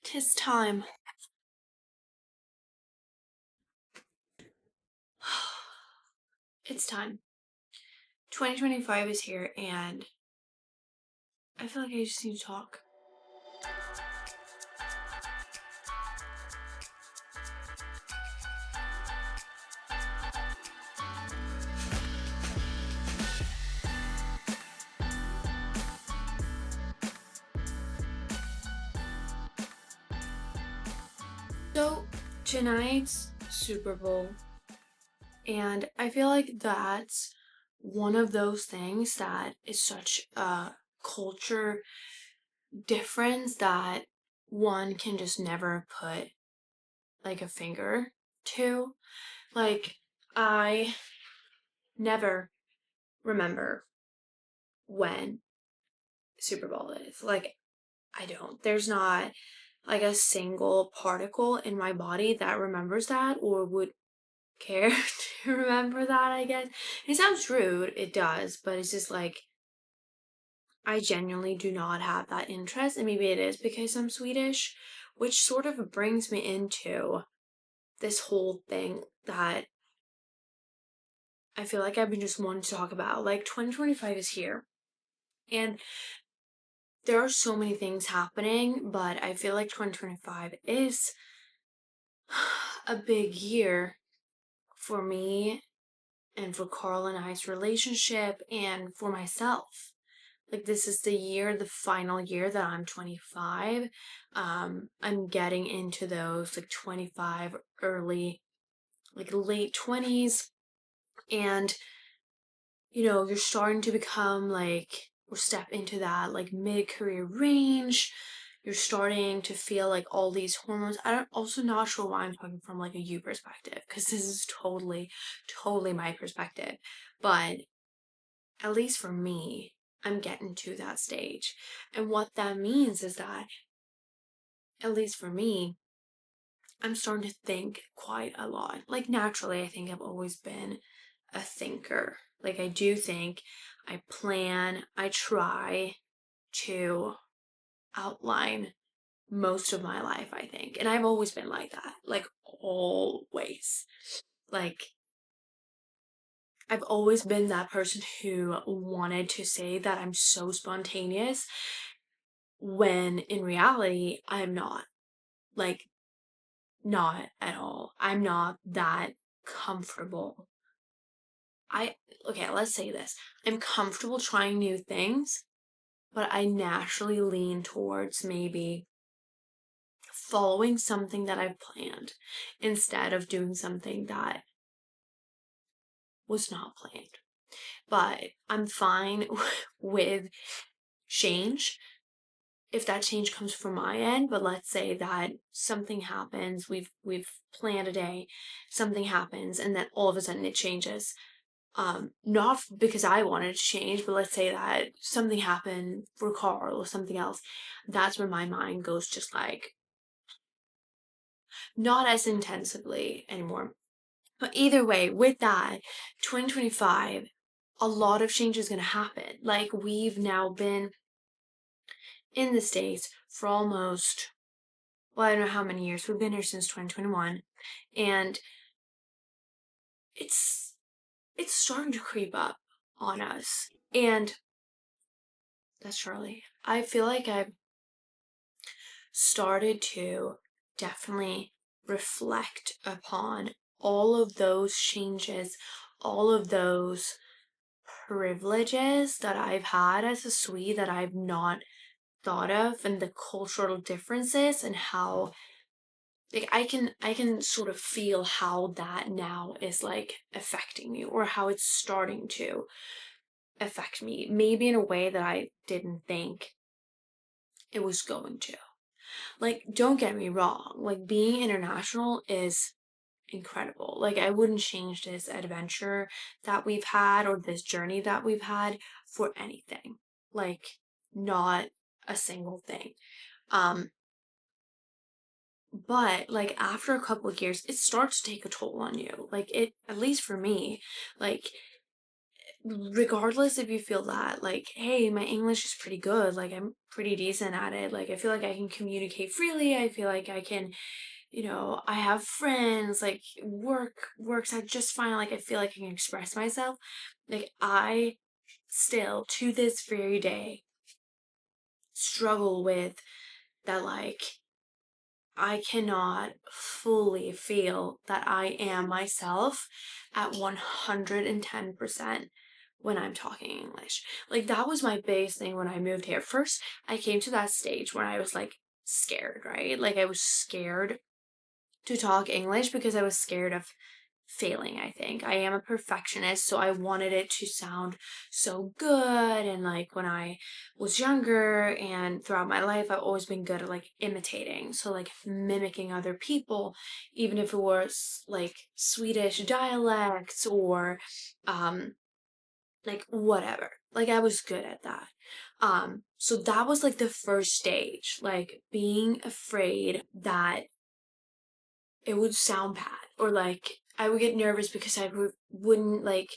'Tis time. It's time. 2025 is here, and I feel like I just need to talk. So, tonight's Super Bowl, and I feel like that's one of those things that is such a culture difference that one can just never put like a finger to. Like, I never remember when Super Bowl is. Like, I don't. There's not like a single particle in my body that remembers that or would care to remember that, I guess. It sounds rude, it does, but it's just like I genuinely do not have that interest, and maybe it is because I'm Swedish, which sort of brings me into this whole thing that I feel like I've been just wanting to talk about. Like 2025 is here, and there are so many things happening, but I feel like 2025 is a big year for me and for Carl and I's relationship and for myself. Like this is the final year that I'm 25. I'm getting into those like 25 early, like late 20s, and you're starting to become like or step into that like mid-career range. You're starting to feel like all these hormones. I'm also not sure why I'm talking from like a you perspective, because this is totally my perspective. But at least for me, I'm getting to that stage. And what that means is that, at least for me, I'm starting to think quite a lot. Like, naturally, I think I've always been a thinker. Like, I do think, I plan, I try to outline most of my life, I think. And I've always been like that. Like, always. Like, I've always been that person who wanted to say that I'm so spontaneous when in reality, I'm not. Like, not at all. I'm not that comfortable. Okay, let's say this. I'm comfortable trying new things, but I naturally lean towards maybe following something that I've planned instead of doing something that was not planned. But I'm fine with change if that change comes from my end. But let's say that something happens, we've planned a day, something happens, and then all of a sudden it changes. Not because I wanted to change, but let's say that something happened for Carl or something else. That's where my mind goes just like not as intensively anymore. But either way, with that, 2025, a lot of change is gonna happen. Like, we've now been in the States for almost, well, I don't know how many years. We've been here since 2021. And it's starting to creep up on us. And that's Charlie. I feel like I've started to definitely reflect upon all of those changes, all of those privileges that I've had as a Swede that I've not thought of, and the cultural differences, and how like I can sort of feel how that now is like affecting me, or how it's starting to affect me, maybe in a way that I didn't think it was going to. Like, don't get me wrong, like being international is incredible. Like, I wouldn't change this adventure that we've had or this journey that we've had for anything. Like, not a single thing. Um but like after a couple of years it starts to take a toll on you. Like, it, at least for me, like regardless if you feel that, like, hey, my English is pretty good, like, I'm pretty decent at it, like, I feel like I can communicate freely, I feel like I can, I have friends, like, works out just fine, like, I feel like I can express myself. Like, I still, to this very day, struggle with that, like, I cannot fully feel that I am myself at 110% when I'm talking English. Like, that was my biggest thing when I moved here. First, I came to that stage where I was like scared, right? Like, I was scared to talk English because I was scared of failing, I think. I am a perfectionist, so I wanted it to sound so good. And like when I was younger and throughout my life, I've always been good at like imitating. So like mimicking other people, even if it was like Swedish dialects or um like whatever. Like I was good at that. So that was like the first stage, like being afraid that it would sound bad or like I would get nervous because wouldn't like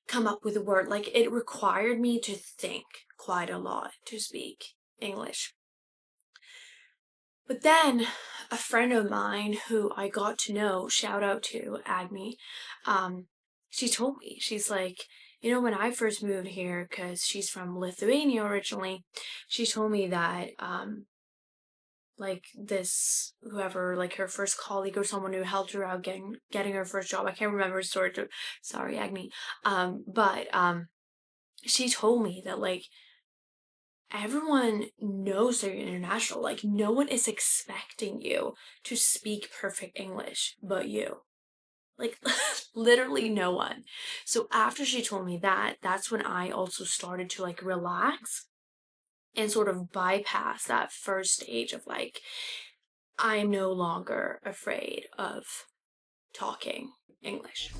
come up with a word. Like it required me to think quite a lot to speak English. But then a friend of mine who I got to know, shout out to Agni, she told me, she's like, when I first moved here, because she's from Lithuania originally, she told me that like this whoever like her first colleague or someone who helped her out getting her first job, I can't remember her story, sorry Agni, but she told me that like everyone knows that you're international, like no one is expecting you to speak perfect English but you, like literally no one. So after she told me that, that's when I also started to like relax and sort of bypass that first stage of like I'm no longer afraid of talking English.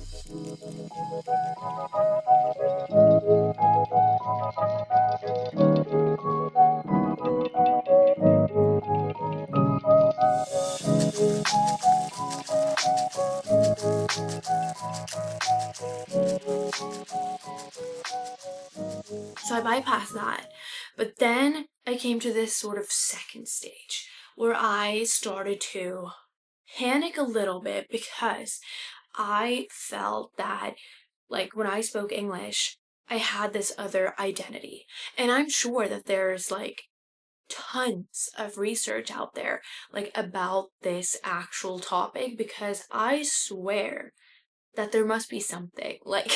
So I bypassed that. But then I came to this sort of second stage where I started to panic a little bit because I felt that, like, when I spoke English, I had this other identity. And I'm sure that there's like tons of research out there like about this actual topic because I swear that there must be something like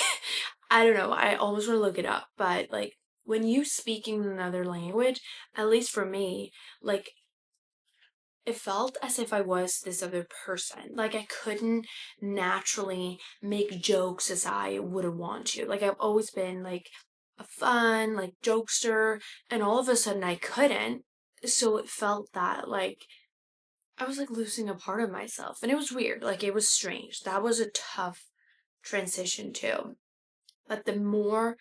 I don't know, I almost want to look it up, but like when you speaking another language, at least for me, like it felt as if I was this other person. Like I couldn't naturally make jokes as I would want to. Like I've always been like a fun, like jokester, and all of a sudden I couldn't. So it felt that like I was like losing a part of myself. And it was weird. Like it was strange. That was a tough transition too. But the more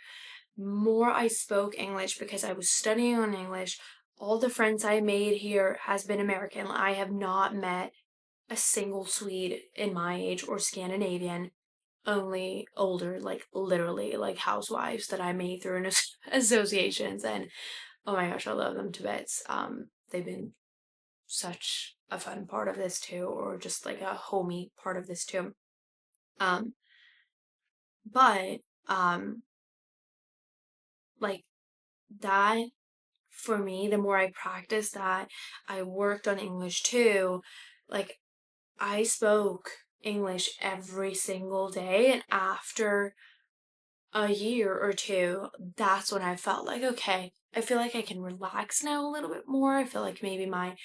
I spoke English because I was studying on English, all the friends I made here has been American. I have not met a single Swede in my age or Scandinavian, only older, like literally like housewives that I made through an associations. And oh my gosh, I love them to bits. They've been such a fun part of this too, or just like a homey part of this too. Um, but like that for me, the more I practiced that, I worked on English too. Like I spoke English every single day, and after a year or two, that's when I felt like, okay, I feel like I can relax now a little bit more. I feel like maybe my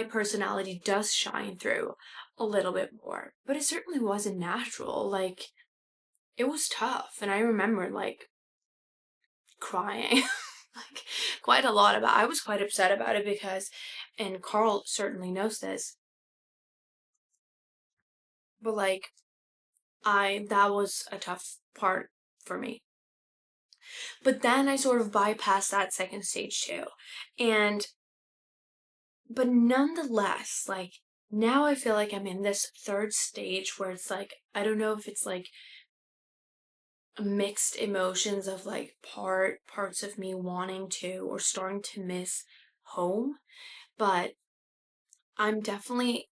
personality does shine through a little bit more. But it certainly wasn't natural. Like it was tough, and I remember like crying like quite a lot about I was quite upset about it because and Carl certainly knows this, but like I that was a tough part for me. But then I sort of bypassed that second stage too. And but nonetheless, like now I feel like I'm in this third stage where it's like I don't know if it's like mixed emotions of like parts of me wanting to or starting to miss home, but I'm definitely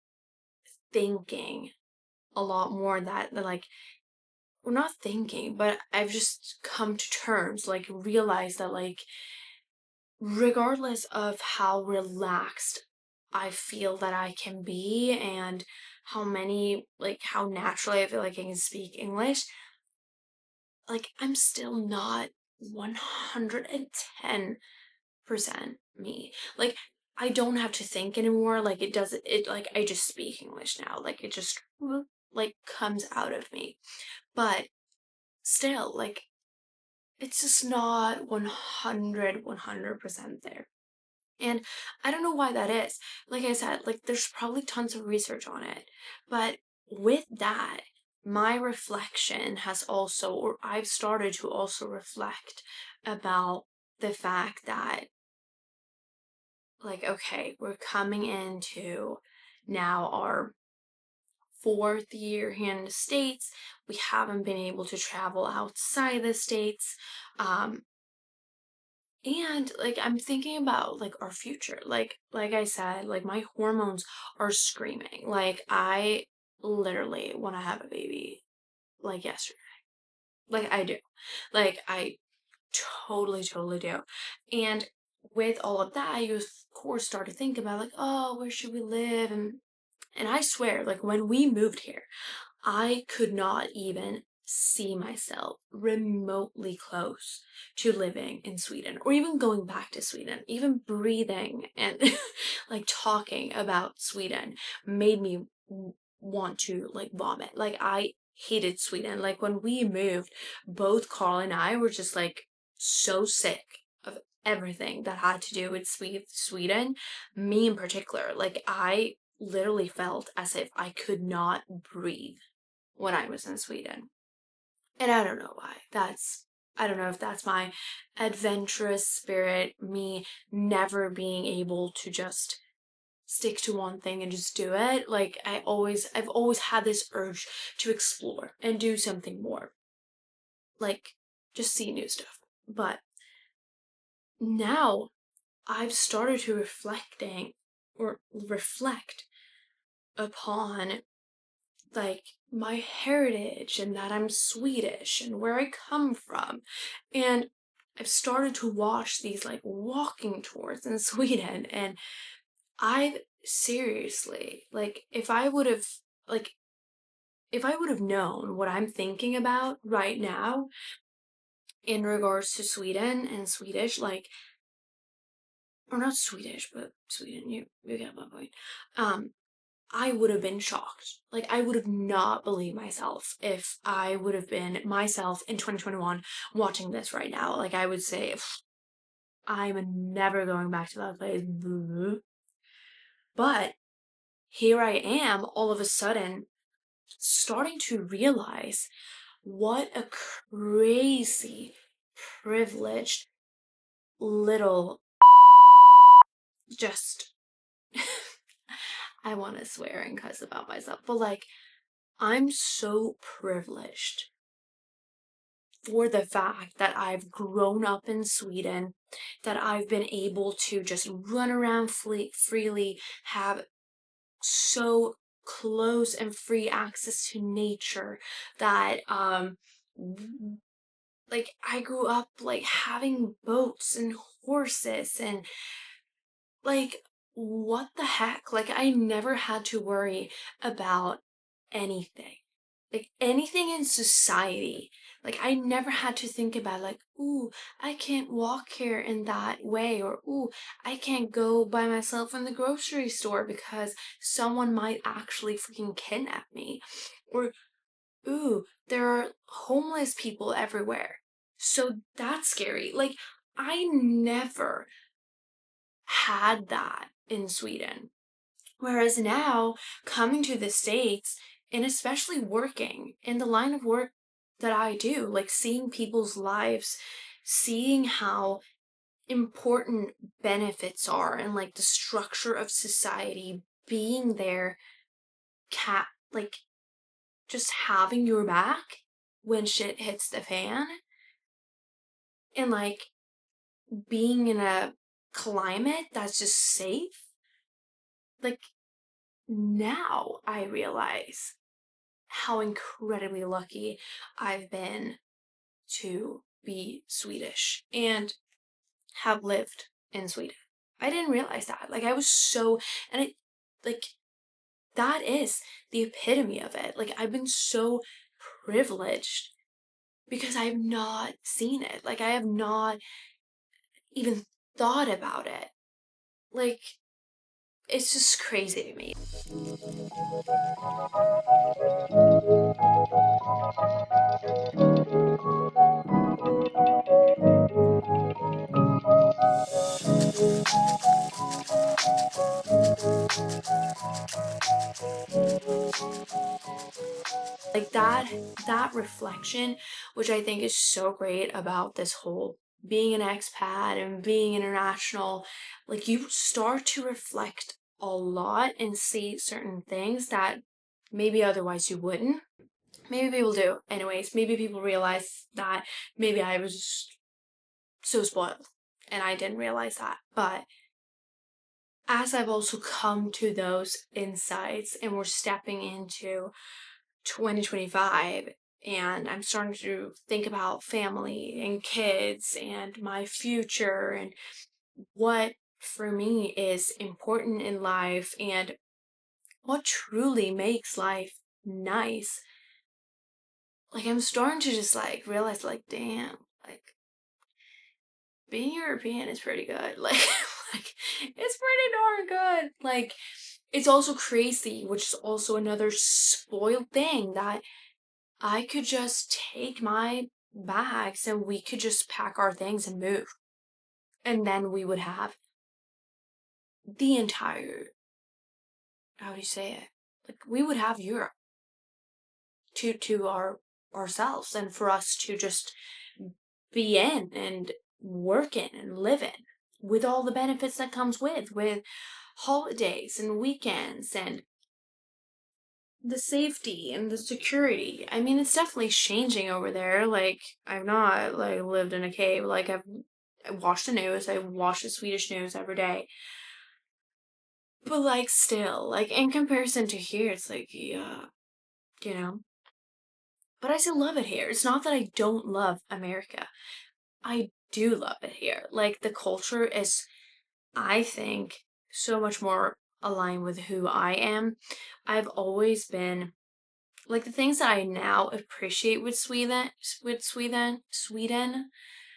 thinking a lot more that like, we're not thinking, but I've just come to terms, like realize that like regardless of how relaxed I feel that I can be and how naturally I feel like I can speak English, like I'm still not 110% me. Like I don't have to think anymore. Like it like I just speak English now. Like it just like comes out of me. But still, like it's just not 100% there. And I don't know why that is. Like I said, like there's probably tons of research on it. But with that, my reflection has also, or I've started to also reflect about the fact that, like, okay, we're coming into now our fourth year here in the States. We haven't been able to travel outside the States. Um, And like I'm thinking about like our future. Like I said, like my hormones are screaming. Like I literally want to have a baby like yesterday. Like I do. Like I totally do. And with all of that, you of course start to think about like, oh, where should we live? And I swear, like when we moved here, I could not even see myself remotely close to living in Sweden or even going back to Sweden. Even breathing and like talking about Sweden made me want to like vomit. Like I hated Sweden. Like when we moved, both Carl and I were just like so sick of everything that had to do with Sweden. Me in particular, like I literally felt as if I could not breathe when I was in Sweden. And I don't know why. I don't know if that's my adventurous spirit, me never being able to just stick to one thing and just do it. Like I've always had this urge to explore and do something more. Like just see new stuff. But now I've started to reflect upon like my heritage and that I'm Swedish and where I come from. And I've started to watch these like walking tours in Sweden, and I've seriously like like if I would have known what I'm thinking about right now in regards to Sweden and Swedish, like or not Swedish, but Sweden, you get my point. Um I would have been shocked. Like, I would have not believed myself if I would have been myself in 2021 watching this right now. Like, I would say, I'm never going back to that place. But here I am, all of a sudden, starting to realize what a crazy, privileged little just. I want to swear and cuss about myself, but like, I'm so privileged for the fact that I've grown up in Sweden, that I've been able to just run around freely, have so close and free access to nature, that like I grew up like having boats and horses and like what the heck? Like I never had to worry about anything. Like anything in society. Like I never had to think about like, ooh, I can't walk here in that way, or ooh, I can't go by myself in the grocery store because someone might actually freaking kidnap me. Or ooh, there are homeless people everywhere. So that's scary. Like I never had that in Sweden. Whereas now, coming to the States, and especially working in the line of work that I do, like seeing people's lives, seeing how important benefits are and like the structure of society being there, cat like just having your back. when shit hits the fan and like being in a climate that's just safe. Like now I realize how incredibly lucky I've been to be Swedish and have lived in Sweden. I didn't realize that. Like I was so, and it like that is the epitome of it. Like I've been so privileged because I have not seen it. Like I have not even thought about it. Like it's just crazy to me. Like that reflection, which I think is so great about this whole being an expat and being international, like you start to reflect a lot and see certain things that maybe otherwise you wouldn't. Maybe people do. Anyways, maybe people realize that maybe I was so spoiled and I didn't realize that. But as I've also come to those insights and we're stepping into 2025 and I'm starting to think about family and kids and my future and what for me is important in life and what truly makes life nice. Like I'm starting to just like realize like damn, like being European is pretty good. Like it's pretty darn good. Like it's also crazy, which is also another spoiled thing that I could just take my bags and we could just pack our things and move. And then we would have the entire, how do you say it? Like we would have Europe to ourselves and for us to just be in and work in and live in with all the benefits that comes with holidays and weekends and the safety and the security. I mean, it's definitely changing over there. Like, I've not like lived in a cave. Like, I watch the news. I watch the Swedish news every day. But like, still, like in comparison to here, it's like, yeah, you know. But I still love it here. It's not that I don't love America. I do love it here. Like, the culture is, I think, so much more aligned with who I am. I've always been like the things that I now appreciate with Sweden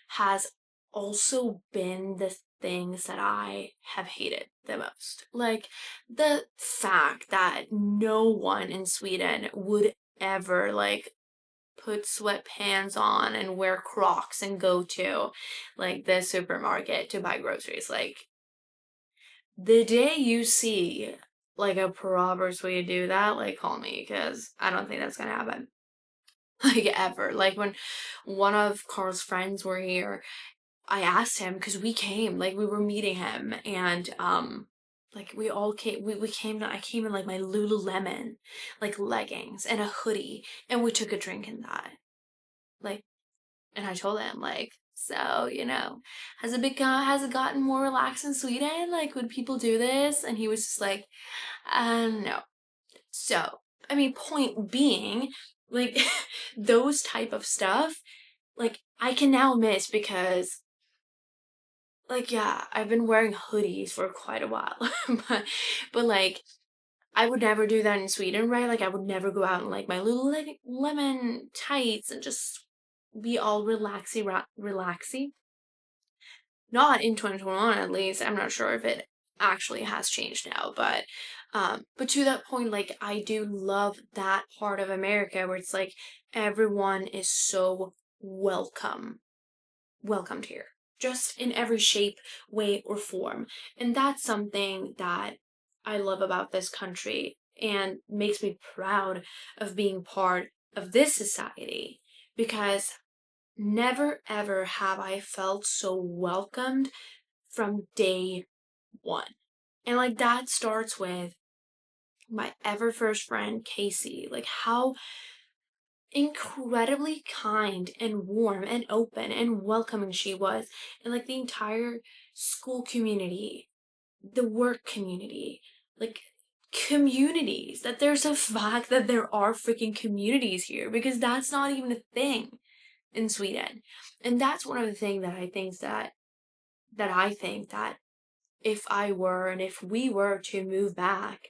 has also been the things that I have hated the most. Like the fact that no one in Sweden would ever like put sweatpants on and wear Crocs and go to like the supermarket to buy groceries. Like the day you see like a proper Swede do that, like call me because I don't think that's gonna happen. Like ever. Like when one of Carl's friends were here, I asked him because we came, like we were meeting him and like we all came we came I came in like my Lululemon like leggings and a hoodie and we took a drink in that. Like and I told him like so, has it gotten more relaxed in Sweden? Like would people do this? And he was just like, no. So, I mean, point being, like, those type of stuff, like, I can now miss because, like, yeah, I've been wearing hoodies for quite a while, but like, I would never do that in Sweden, right? Like, I would never go out in like my little lemon tights and just be all relaxy. Not in 2021 at least. I'm not sure if it actually has changed now, but to that point, like I do love that part of America where it's like everyone is so welcomed here. Just in every shape, way, or form. And that's something that I love about this country and makes me proud of being part of this society because never ever have I felt so welcomed from day one. And like that starts with my ever first friend, Casey. Like how incredibly kind and warm and open and welcoming she was. And like the entire school community, the work community, like communities, that there's a fact that there are freaking communities here because that's not even a thing in Sweden. And that's one of the things that I think that if I were and if we were to move back,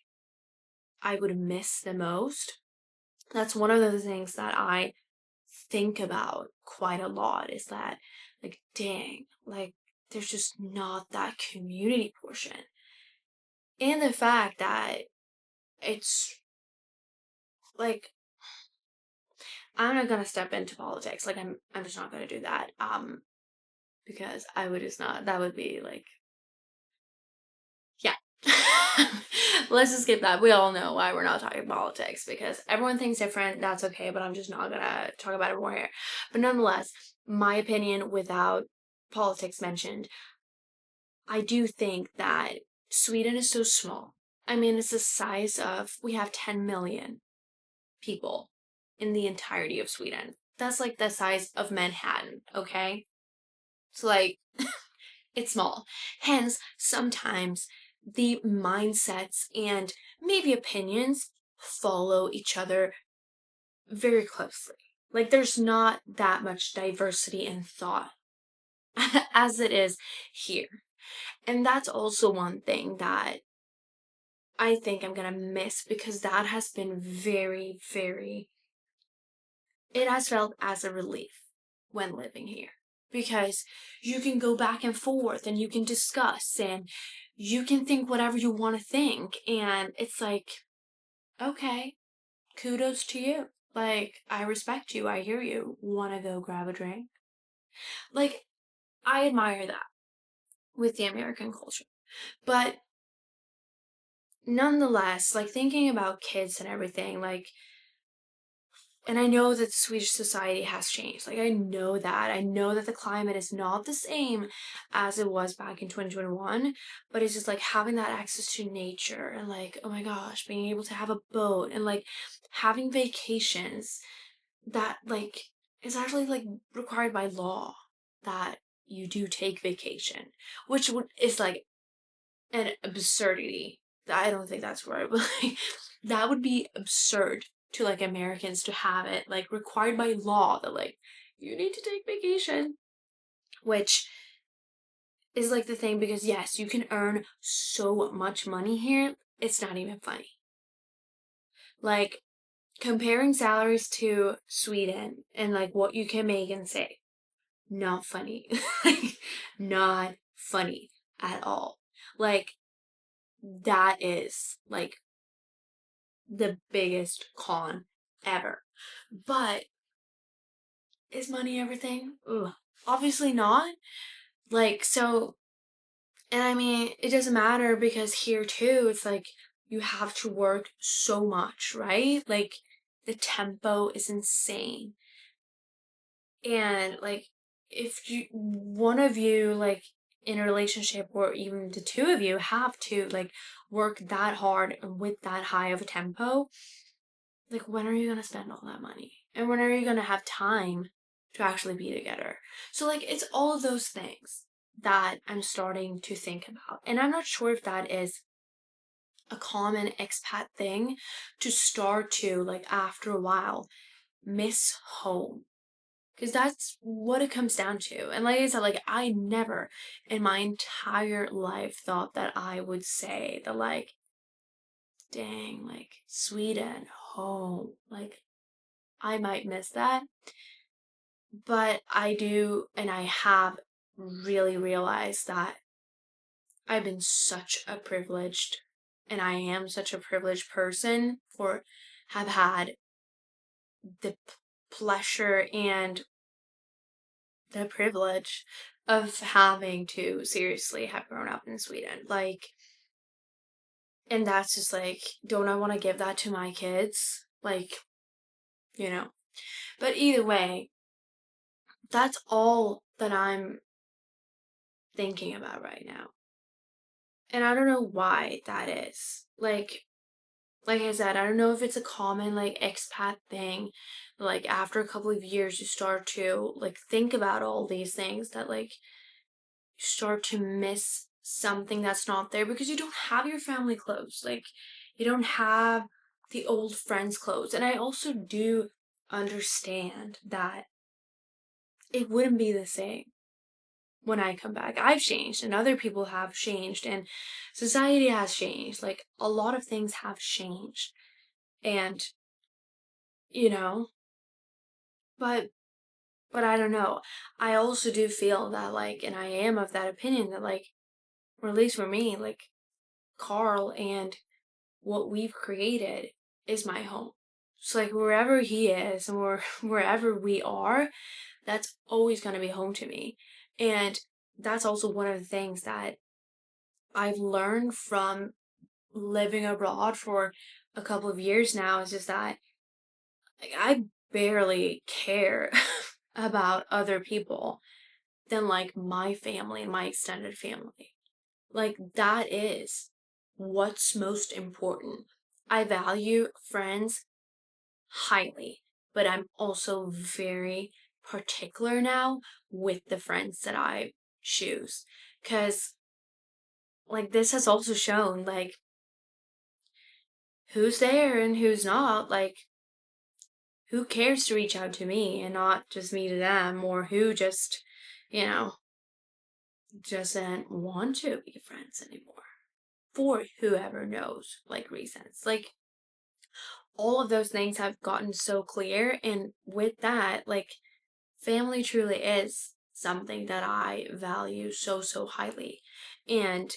I would miss the most. That's one of the things that I think about quite a lot is that, like, dang, like, there's just not that community portion. And the fact that it's like, I'm not gonna step into politics. Like, I'm just not gonna do that. Because I would just not, that would be like, yeah. Let's just skip that. We all know why we're not talking politics because everyone thinks different. That's okay, but I'm just not gonna talk about it more here. But nonetheless, my opinion without politics mentioned, I do think that Sweden is so small. I mean, it's the size of, we have 10 million people in the entirety of Sweden. That's like the size of Manhattan, okay? So, like, it's small. Hence, sometimes the mindsets and maybe opinions follow each other very closely. Like, there's not that much diversity in thought as it is here. And that's also one thing that I think I'm gonna miss because that has been very, very, it has felt as a relief when living here. Because you can go back and forth and you can discuss and you can think whatever you want to think. And it's like, okay, kudos to you. Like, I respect you. I hear you. Want to go grab a drink? Like, I admire that with the American culture. But nonetheless, like thinking about kids and everything, like, and I know that Swedish society has changed. Like, I know that. I know that the climate is not the same as it was back in 2021, but it's just like having that access to nature and like, oh my gosh, being able to have a boat and like having vacations that like is actually like required by law that you do take vacation, which is like an absurdity. I don't think that's right, but like that would be absurd to like Americans to have it like required by law that like you need to take vacation, which is like the thing because yes, you can earn so much money here. It's not even funny. Like comparing salaries to Sweden and like what you can make and say, not funny. Like not funny at all. Like that is like the biggest con ever. But is money everything? Ugh. Obviously not. Like, so, and I mean, it doesn't matter because here too, it's like you have to work so much, right? Like, the tempo is insane. And, like, if you, one of you, like, in a relationship or even the two of you have to, like, work that hard and with that high of a tempo, like when are you gonna spend all that money? And when are you gonna have time to actually be together? So like it's all of those things that I'm starting to think about. And I'm not sure if that is a common expat thing to start to like after a while miss home. Because that's what it comes down to. And like I said, like I never in my entire life thought that I would say that like, dang, like Sweden, home. Like I might miss that, but I do, and I have really realized that I've been such a privileged, and I am such a privileged person for have had the pleasure and the privilege of having to seriously have grown up in Sweden. Like, and that's just like, don't I want to give that to my kids? Like, you know. But either way, that's all that I'm thinking about right now. And I don't know why that is. Like, like I said, I don't know if it's a common like expat thing. Like after a couple of years, you start to like think about all these things that like you start to miss something that's not there because you don't have your family clothes. Like you don't have the old friends clothes. And I also do understand that it wouldn't be the same when I come back. I've changed and other people have changed and society has changed. Like a lot of things have changed. And, you know, but I don't know. I also do feel that like and I am of that opinion that like or at least for me, like Carl and what we've created is my home. So like wherever he is and wherever we are, that's always going to be home to me. And that's also one of the things that I've learned from living abroad for a couple of years now is just that like I barely care about other people than like my family and my extended family. Like that is what's most important. I value friends highly, but I'm also very particular now with the friends that I choose. Cause like this has also shown like who's there and who's not. Like who cares to reach out to me and not just me to them, or who just, you know, doesn't want to be friends anymore for whoever knows like reasons. Like all of those things have gotten so clear, and with that, like family truly is something that I value so highly. And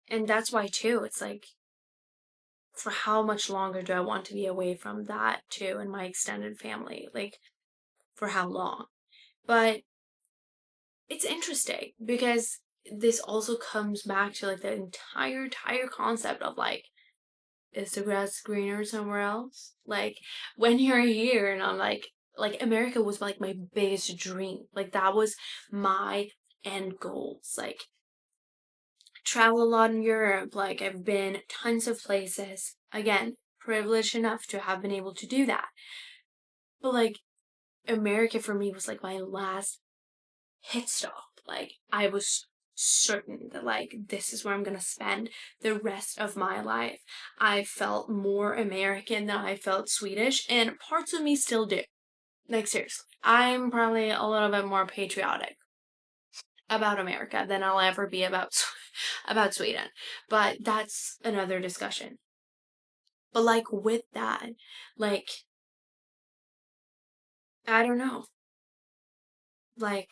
and that's why too, it's like for how much longer do I want to be away from that too and my extended family? Like for how long? But it's interesting because this also comes back to like the entire concept of like is the grass greener somewhere else? Like when you're here and I'm like America was like my biggest dream. Like that was my end goals. Like travel a lot in Europe. Like I've been tons of places. Again, privileged enough to have been able to do that. But like America for me was like my last hit stop. Like I was certain that like this is where I'm gonna spend the rest of my life. I felt more American than I felt Swedish, and parts of me still do. Like seriously, I'm probably a little bit more patriotic about America than I'll ever be about about Sweden. But that's another discussion. But like with that, like I don't know. Like,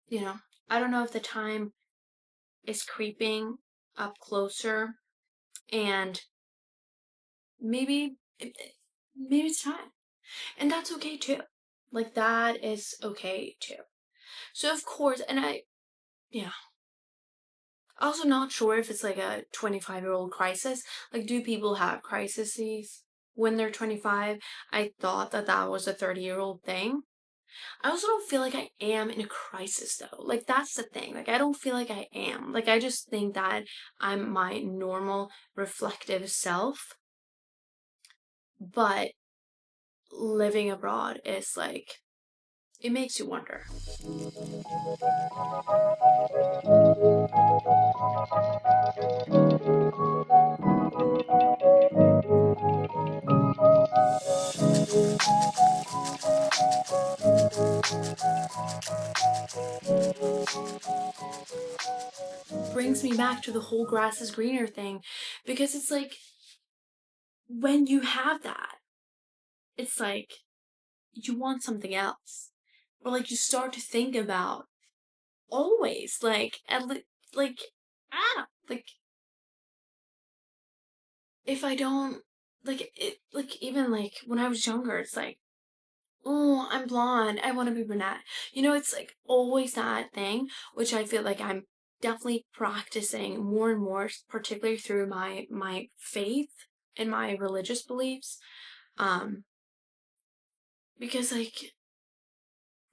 you know, I don't know if the time is creeping up closer and maybe maybe it's time. And that's okay too. Like that is okay too. So of course, and I yeah. Also not sure if it's like a 25-year-old crisis. Like do people have crises when they're 25? I thought that that was a 30-year-old thing. I also don't feel like I am in a crisis though. Like that's the thing. Like I don't feel like I am. Like I just think that I'm my normal reflective self. But living abroad is like it makes you wonder. Brings me back to the whole grass is greener thing because it's like when you have that, it's like you want something else. Or like you start to think about always like like like if I don't like it like even like when I was younger, it's like oh, I'm blonde. I want to be brunette. You know, it's like always that thing, which I feel like I'm definitely practicing more and more, particularly through my faith and my religious beliefs. Um, because like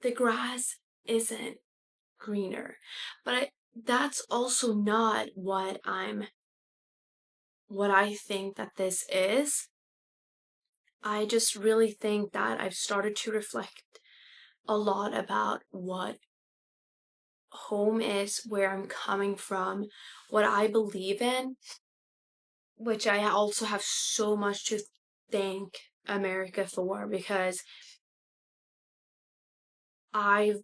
the grass isn't greener, but that's also not what I think that this is. I just really think that I've started to reflect a lot about what home is, where I'm coming from, what I believe in, which I also have so much to thank America for because I've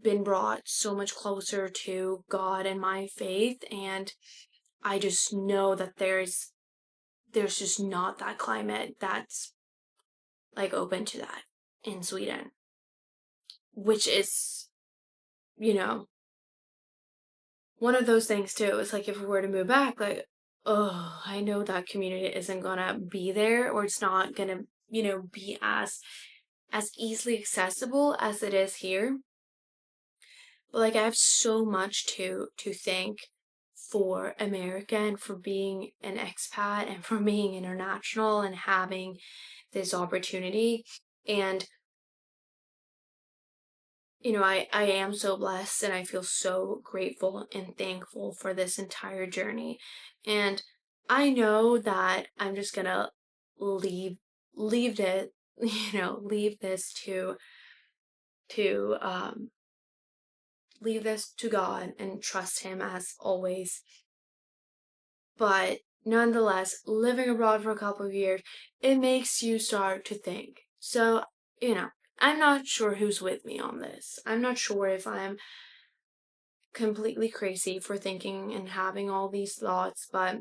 been brought so much closer to God and my faith, and I just know that there's just not that climate that's like open to that in Sweden, which is, you know, one of those things too. It's like if we were to move back, like, oh, I know that community isn't gonna be there, or it's not gonna, be as easily accessible as it is here. But like I have so much to thank for America and for being an expat and for being international and having this opportunity. And I am so blessed and I feel so grateful and thankful for this entire journey. And I know that I'm just gonna leave leave it, leave this to leave this to God and trust him as always. But nonetheless, living abroad for a couple of years, it makes you start to think. So, I'm not sure who's with me on this. I'm not sure if I'm completely crazy for thinking and having all these thoughts, but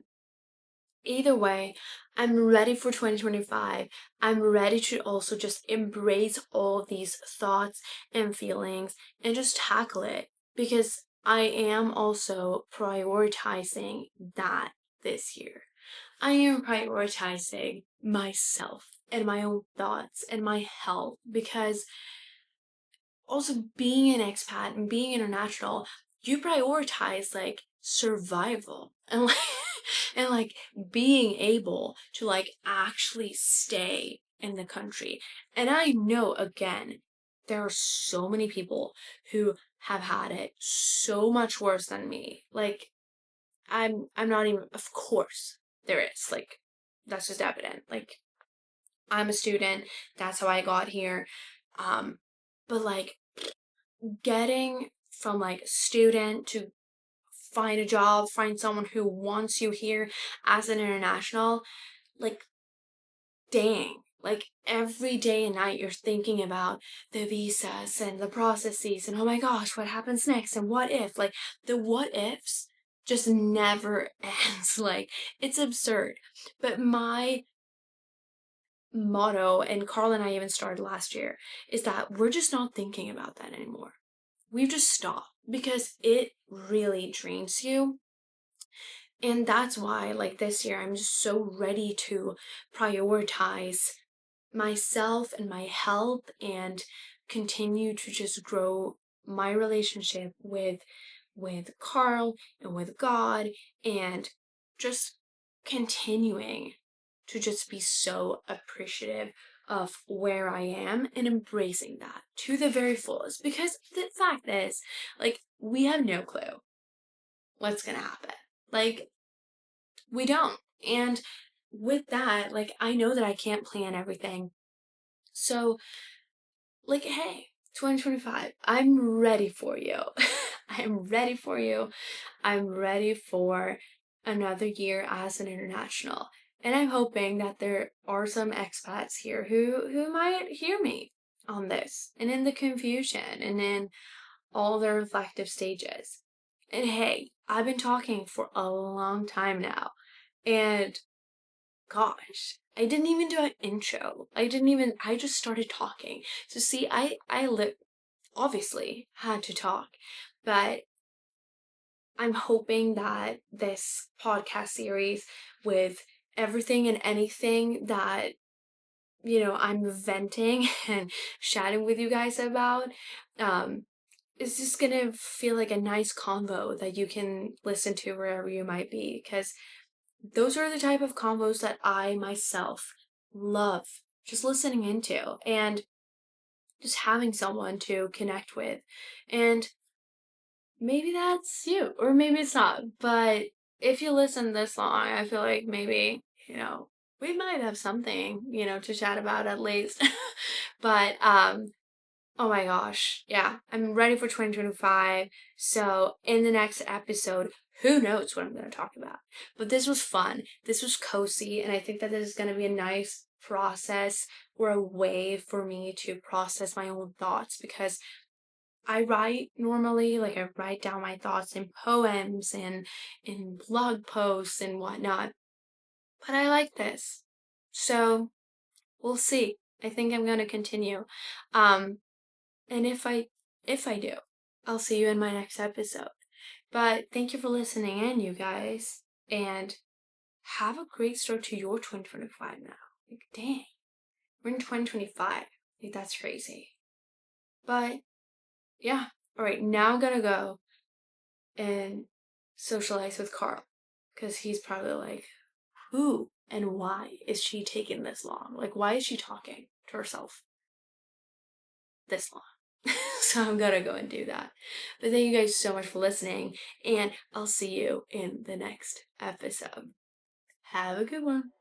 either way, I'm ready for 2025. I'm ready to also just embrace all these thoughts and feelings and just tackle it because I am also prioritizing that this year. I am prioritizing myself and my own thoughts and my health because also being an expat and being international, you prioritize like survival and like and like being able to like actually stay in the country. And I know again, there are so many people who have had it so much worse than me. Like I'm not even, of course there is. Like that's just evident. Like I'm a student, that's how I got here. Um but like getting from like student to find a job, find someone who wants you here as an international, like dang. Like every day and night you're thinking about the visas and the processes and oh my gosh, what happens next and what if? Like the what ifs just never ends. Like it's absurd. But my motto, and Carl and I even started last year, is that we're just not thinking about that anymore. We've just stopped because it really drains you. And that's why, like this year, I'm just so ready to prioritize myself and my health and continue to just grow my relationship with Carl and with God and just continuing to just be so appreciative of where I am and embracing that to the very fullest because the fact is like we have no clue what's going to happen. Like we don't. And with that, like I know that I can't plan everything. So like, hey, 2025, I'm ready for you. I'm ready for you. I'm ready for another year as an international. And I'm hoping that there are some expats here who might hear me on this and in the confusion and in all the reflective stages. And hey, I've been talking for a long time now. And gosh, I didn't even do an intro. I just started talking. So see, obviously had to talk, but I'm hoping that this podcast series with everything and anything that, I'm venting and chatting with you guys about, um, is just gonna feel like a nice convo that you can listen to wherever you might be, because those are the type of combos that I myself love just listening into and just having someone to connect with. And maybe that's you, or maybe it's not. But if you listen this long, I feel like maybe, we might have something, to chat about at least. But oh my gosh. Yeah, I'm ready for 2025. So, in the next episode, who knows what I'm going to talk about. But this was fun. This was cozy. And I think that this is going to be a nice process or a way for me to process my own thoughts because I write normally, like I write down my thoughts in poems and in blog posts and whatnot. But I like this. So, we'll see. I think I'm going to continue. Um, and if I do, I'll see you in my next episode. But thank you for listening in, you guys. And have a great start to your 2025 now. Like, dang, we're in 2025. Like, that's crazy. But yeah. All right, now I'm gonna go and socialize with Carl. Because he's probably like, who and why is she taking this long? Like, why is she talking to herself this long? So I'm gonna go and do that. But thank you guys so much for listening, and I'll see you in the next episode. Have a good one.